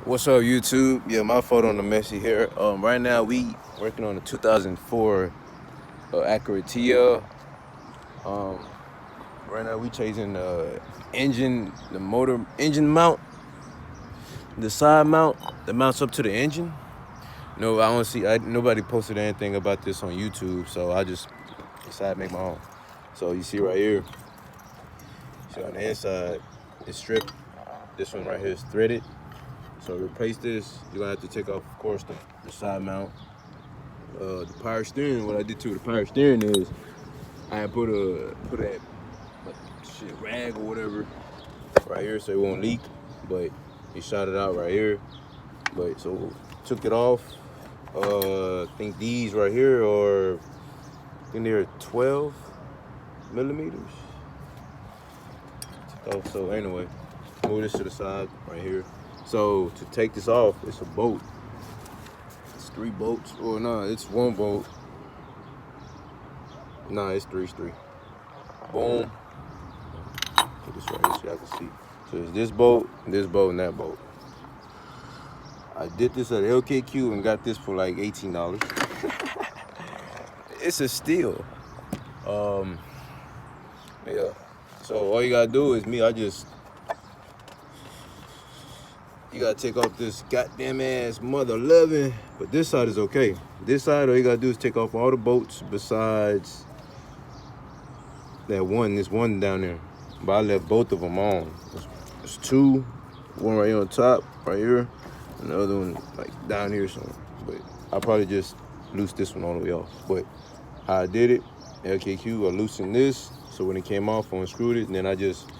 What's up, YouTube? Yeah, my fault on the messy hair. Right now we working on a 2004 Acura TL. Um, right now we chasing the engine, the motor engine mount, the side mount that mounts up to the engine. No, I don't see. Nobody posted anything about this on YouTube, so I just decided to make my own. So you see right here, see on the inside, it's stripped. This one right here is threaded. So to replace this, you're gonna have to take off, of course, the side mount. The power steering, what I did to the power steering is I had put a like, rag or whatever right here so it won't leak, but you shot it out right here. But so took it off. I think these right here are, I think they're 12 millimeters. So anyway, move this to the side right here. So to take this off, it's a bolt. It's 3 bolts. Or no, it's 1 bolt. Nah, it's three. Boom. Put this right here so y'all can see. So it's this bolt, and that bolt. I did this at LKQ and got this for like $18. It's a steal. Yeah. So all you gotta do is you gotta take off this goddamn ass mother 11, but this side is okay. This side, all you gotta do is take off all the bolts besides this one down there. But I left both of them on. There's 2, one right here on top, right here, and the other one like down here somewhere. But I'll probably just loose this one all the way off. But how I did it, LKQ, I loosened this, so when it came off, I unscrewed it, and then I just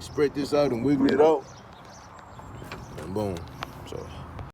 spread this out and wiggled it out, and boom. So